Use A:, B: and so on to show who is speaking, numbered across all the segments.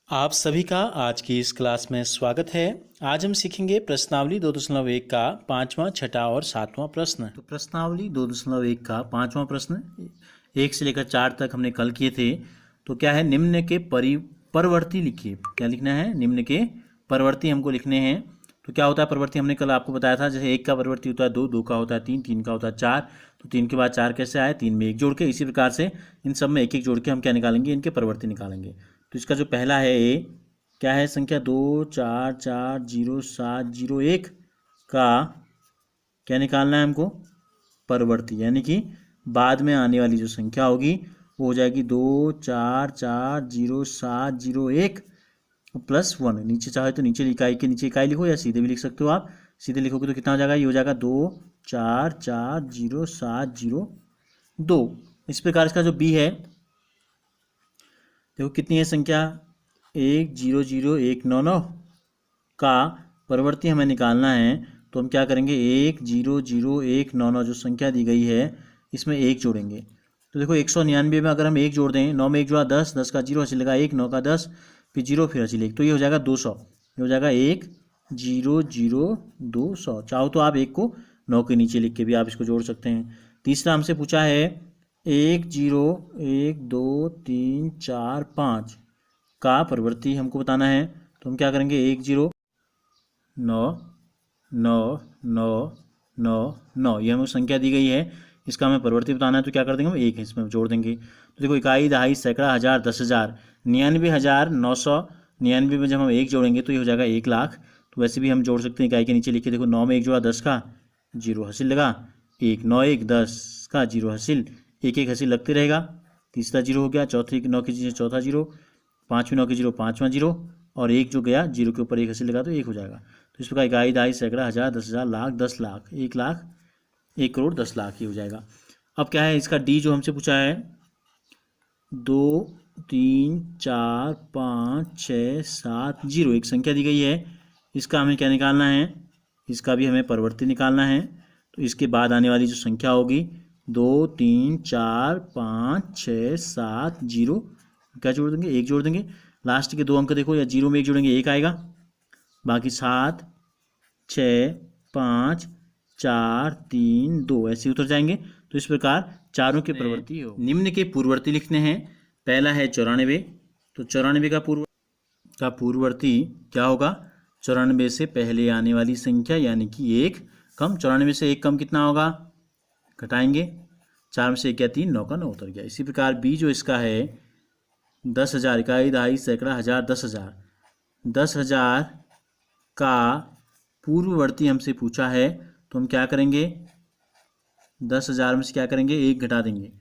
A: आप सभी का आज की इस क्लास में स्वागत है। आज हम सीखेंगे प्रश्नावली 2.1 का 5वां, 6ठा और 7वां प्रश्न। तो प्रश्नावली 2.1 का 5वां प्रश्न 1 से लेकर 4 तक हमने कल किए थे। तो क्या है, निम्न के परवर्ती लिखिए। क्या लिखना है? निम्न के परवर्ती हमको लिखने हैं। तो क्या होता है परवर्ती? हमने कल आपको बताया था, जैसे 1 का परवर्ती होता है 2, 2 का होता है 3, 3 का होता है 4। तो 3 के बाद 4 कैसे आए? 3 में 1 जोड़ के। इसी प्रकार से इन सब में 1 1 जोड़ के हम क्या निकालेंगे? इनके परवर्ती निकालेंगे। तो इसका जो पहला है ए, क्या है? संख्या 2 4 4 0 7 0 1 का क्या निकालना है हमको? परवर्ती, यानी कि बाद में आने वाली जो संख्या होगी वो हो जाएगी 2 4 4 0 7 0 1 +1। नीचे चाहे तो नीचे इकाई के नीचे इकाई लिखो, या सीधे भी लिख सकते हो आप। सीधे लिखोगे तो कितना हो जाएगा? ये हो जाएगा 2 4 4 0 7 0 2। इस प्रकार इसका जो बी है, देखो कितनी है संख्या? 1 0 0 1 9 9 का परवर्ती हमें निकालना है। तो हम क्या करेंगे? 1 0 0 1 9 9 जो संख्या दी गई है इसमें 1 जोड़ेंगे। तो देखो 199 में अगर हम 1 जोड़ दें, 9 में 1 जोड़ा 10, 10 का 0 हासिल लगा 1, 9 का 10, फिर 0 फिर हासिल 1, तो ये हो जाएगा 200। ये हो जाएगा 1 0 0 200। चाहो तो आप 1 को 9 के नीचे लिख के भी आप इसको जोड़ सकते हैं। तीसरा हमसे पूछा है 1 0 1 2 3 4 5 का परवर्ती हमको बताना है। तो हम क्या करेंगे? 1 0 9 9 9 9 9, ये हमें संख्या दी गई है, इसका हमें परवर्ती बताना है। तो क्या कर देंगे? हम 1 इसमें जोड़ देंगे। तो देखो इकाई, दहाई, सैकड़ा, हज़ार, 10,000, 99,999 में जब हम 1 जोड़ेंगे तो ये हो जाएगा 1 लाख। तो वैसे भी हम जोड़ सकते हैं इकाई के नीचे लिख के। देखो 9 में 1 जोड़ा 10 का 0 हासिल लगा 1, 9 1 10 का 0 हासिल, 1 1 हासिल लगते रहेगा। तीसरा 0 हो गया, चौथी 9 की 0 चौथा 0, पाँचवीं 9 की 0 पाँचवां 0, और 1 जो गया 0 के ऊपर 1 हासिल लगा तो 1 हो जाएगा। तो इस प्रकार इकाई, दहाई, सैकड़ा, हज़ार, 10,000, लाख, 10 लाख, 1 लाख, 1 करोड़ 10 लाख, ये हो जाएगा। अब क्या है इसका डी जो हमसे पूछा है, 2 3 4 5 6 7 0, एक संख्या दी गई है, इसका हमें क्या निकालना है? इसका भी हमें परवर्ती निकालना है। तो इसके बाद आने वाली जो संख्या होगी 2 3 4 5 6 7 0, क्या जोड़ देंगे? 1 जोड़ देंगे। लास्ट के 2 अंक देखो, या 0 में 1 जोड़ेंगे 1 आएगा, बाकी 7 6 5 4 3 2 ऐसे उतर जाएंगे। तो इस प्रकार चारों के परवर्ती हो। निम्न के पूर्ववर्ती लिखने हैं। पहला है 94। तो 94 का पूर्ववर्ती क्या होगा? 94 से पहले आने वाली संख्या, यानी कि 1 कम। 94 से 1 कम कितना होगा? घटाएंगे, 4 में से 1 गया 3, 9 का 9 उतर गया। इसी प्रकार बी जो इसका है 10,000, इकाई, दहाई, सैकड़ा, हज़ार, 10,000, 10,000 का पूर्ववर्ती हमसे पूछा है। तो हम क्या करेंगे? 10,000 में से क्या करेंगे? 1 घटा देंगे।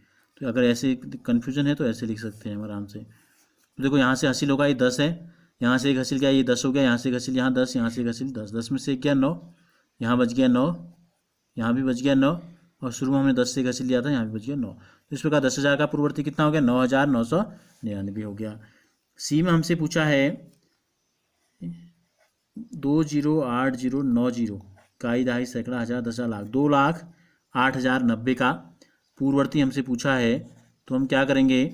A: तो अगर ऐसे कन्फ्यूजन है तो ऐसे लिख सकते हैं हम आराम से। तो देखो यहाँ से हासिल होगा, ये 10 है, यहाँ से 1 हासिल गया, ये 10 हो गया, यहाँ से 1 हासिल, यहाँ 10, यहाँ से 1 हासिल 10, 10 में से 1 गया 9, यहाँ बच गया 9, यहाँ भी बच गया 9, और शुरू में हमने 10 से 1 हासिल लिया था, यहाँ भी बच गया 9। तो इस प्रकार 10,000 का पूर्ववर्ती कितना हो गया? 9,999 हो गया। सी में हमसे पूछा है 2 0 8 0 9 0, इकाई, दहाई, सैकड़ा, हज़ार, 10,000, लाख, 2,08,090 का पूर्ववर्ती हमसे पूछा है। तो हम क्या करेंगे?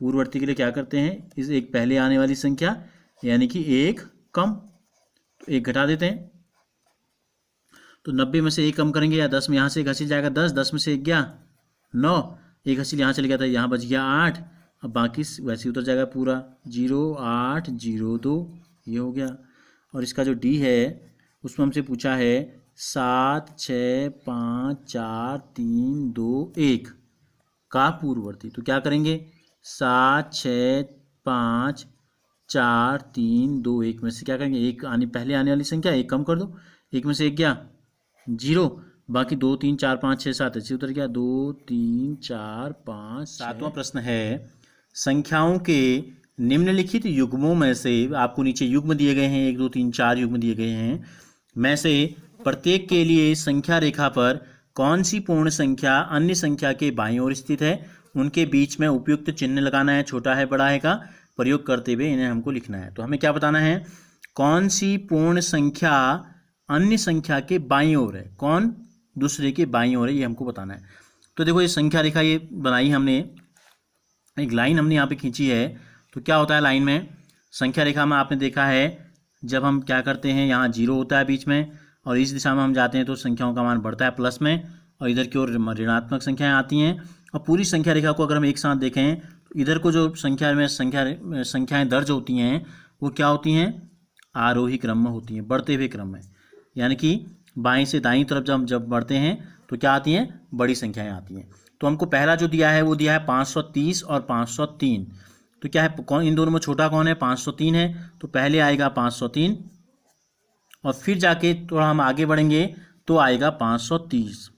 A: पूर्ववर्ती के लिए क्या करते हैं? इस एक पहले आने वाली संख्या, यानी कि 1 कम, तो 1 घटा देते हैं। तो 90 में से 1 कम करेंगे, या 10 में यहाँ से 1 हासिल जाएगा 10, 10 में से 1 गया 9, 1 हासिल यहाँ चले गया था, यहाँ बच गया 8, अब बाकी वैसे उतर जाएगा पूरा 0 8 0 2, ये हो गया। और इसका जो डी है उसमें हमसे पूछा है 7 6 5 4 3 2 1 का पूर्ववर्ती। तो क्या करेंगे? 7 6 5 4 3 2 1 में से क्या करेंगे? पहले आने वाली संख्या 1 कम कर दो, 1 में से 1 गया 0, बाकी 2 3 4 5 6 7 ऐसे उतर गया 2 3 4 5 7वां प्रश्न है, संख्याओं के निम्नलिखित युग्मों में से, आपको नीचे युग्म दिए गए हैं, 1 2 3 4 युग्म दिए गए हैं, में से प्रत्येक के लिए संख्या रेखा पर कौन सी पूर्ण संख्या अन्य संख्या के बाईं ओर स्थित है? उनके बीच में उपयुक्त चिन्ह लगाना है, छोटा है बड़ा है का प्रयोग करते हुए इन्हें हमको लिखना है। तो हमें क्या बताना है? कौन सी पूर्ण संख्या अन्य संख्या के बाईं ओर है, कौन दूसरे के बाईं ओर है, ये हमको बताना है। तो देखो ये संख्या रेखा ये बनाई हमने, एक लाइन हमने यहाँ पे खींची है। तो क्या होता है लाइन में, संख्या रेखा में आपने देखा है जब हम क्या करते हैं, यहाँ 0 होता है बीच में और इस दिशा में हम जाते हैं तो संख्याओं का मान बढ़ता है प्लस में, और इधर की ओर ऋणात्मक संख्याएं आती हैं। और पूरी संख्या रेखा को अगर हम एक साथ देखें तो इधर को जो संख्याएं दर्ज होती हैं वो क्या होती हैं, आरोही क्रम में होती हैं, बढ़ते हुए क्रम में, यानी कि बाएं से दाईं तरफ जब बढ़ते हैं तो क्या आती हैं, बड़ी संख्याएं आती हैं। तो हमको पहला जो दिया है वो दिया है 530 और 503। तो क्या है, कौन इन दोनों में छोटा कौन है, 503 है, तो पहले आएगा 503 और फिर जाके थोड़ा हम आगे बढ़ेंगे तो आएगा 530।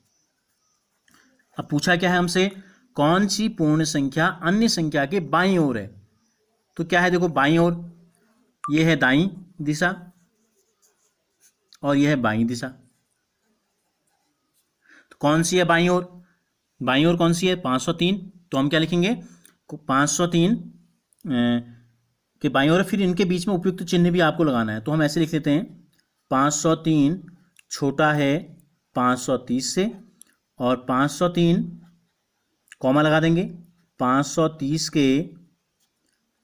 A: अब पूछा क्या है हमसे, कौन सी पूर्ण संख्या अन्य संख्या के बाईं ओर है। तो क्या है, देखो बाईं ओर ये है दाईं दिशा और यह है बाईं दिशा। तो कौन सी है बाईं ओर, बाईं ओर कौन सी है, 503। तो हम क्या लिखेंगे, 503 के बाईं ओर, फिर इनके बीच में उपयुक्त चिन्ह भी आपको लगाना है। तो हम ऐसे लिख लेते हैं, 503 छोटा है 530 से, और 503 कॉमा लगा देंगे, 530 के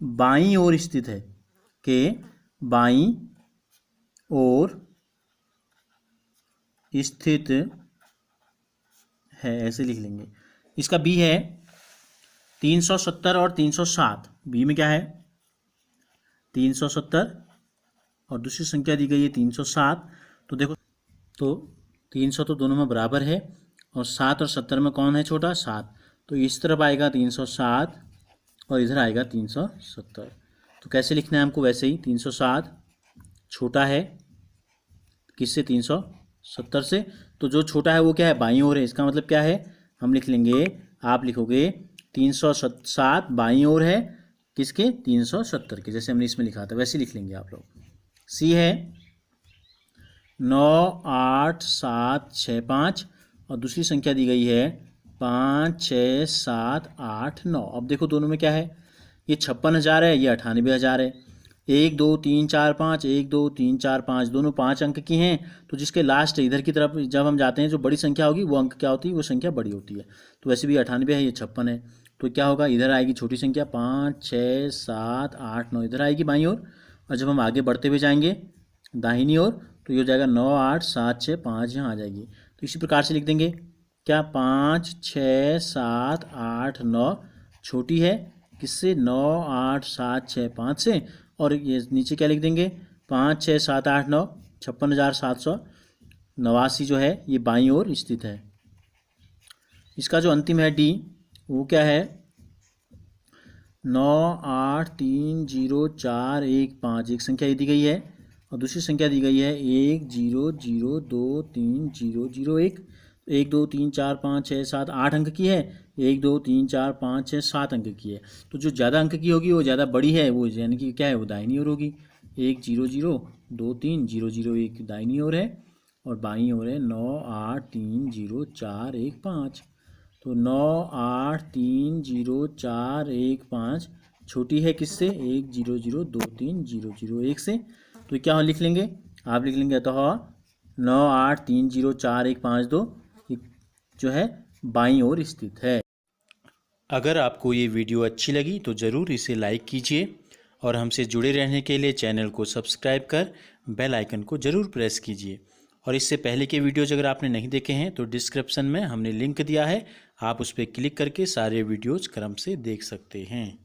A: बाईं ओर स्थित है, के बाईं ओर स्थित है, ऐसे लिख लेंगे। इसका बी है 370 और 307। बी में क्या है, 370 और दूसरी संख्या दी गई है 307। तो देखो, तो 300 तो दोनों में बराबर है, और 7 और 70 में कौन है छोटा, 7। तो इस तरफ आएगा 307 और इधर आएगा 370। तो कैसे लिखना है हमको, वैसे ही 307 छोटा है किससे, 370 से। तो जो छोटा है वो क्या है, बाईं ओर है। इसका मतलब क्या है, हम लिख लेंगे, आप लिखोगे 307 बाईं ओर है किसके, 370 के, जैसे हमने इसमें लिखा था वैसे लिख लेंगे आप लोग। सी है 9 8 7 6 5 और दूसरी संख्या दी गई है 5 6 7 8 9। अब देखो दोनों में क्या है, ये 56,000 है, ये 98,000 है। 1 2 3 4 5, 1 2 3 4 5, दोनों 5 अंक की हैं। तो जिसके लास्ट इधर की तरफ जब हम जाते हैं जो बड़ी संख्या होगी वो अंक क्या होती है, वो संख्या बड़ी होती है। तो वैसे भी 98 है, ये 56 है। तो क्या होगा, इधर आएगी छोटी संख्या 5 6 7 8 9, इधर आएगी बाईं ओर। और जब हम आगे बढ़ते हुए जाएंगे दाहिनी ओर तो ये हो जाएगा 9 8 7 6 5, यहाँ आ जाएगी। तो इसी प्रकार से लिख देंगे, क्या 5 6 7 8 9 छोटी है किससे, 9 8 7 6 5 से, और ये नीचे क्या लिख देंगे, 5 6 7 8 9, 56,789 जो है ये बाईं ओर स्थित है। इसका जो अंतिम है डी, वो क्या है, 9 8 3 0 4 1 5, एक संख्या दी गई है और दूसरी संख्या दी गई है 1 0 0 2 3 0 0 1। 1 2 3 4 5 6 7 8 अंक की है, 1 2 3 4 5 6 7 अंक की है। तो जो ज़्यादा अंक की होगी वो ज़्यादा बड़ी है, वो यानी कि क्या है, वो दाहिनी ओर होगी। 1 0 0 2 3 0 0 1 दाहिनी ओर है, और बाईं ओर है 9 8 3 0 4 1 5। तो 9 8 3 0 4 1 5 छोटी है किससे, 1 0 0 2 3 0 0 1 से। तो क्या लिख लेंगे, आप लिख लेंगे, तो 9 8 3 0 4 1 5 2 जो है बाईं ओर स्थित है। अगर आपको ये वीडियो अच्छी लगी तो ज़रूर इसे लाइक कीजिए और हमसे जुड़े रहने के लिए चैनल को सब्सक्राइब कर बेल आइकन को ज़रूर प्रेस कीजिए। और इससे पहले के वीडियोज़ अगर आपने नहीं देखे हैं तो डिस्क्रिप्शन में हमने लिंक दिया है, आप उस पर क्लिक करके सारे वीडियोज़ क्रम से देख सकते हैं।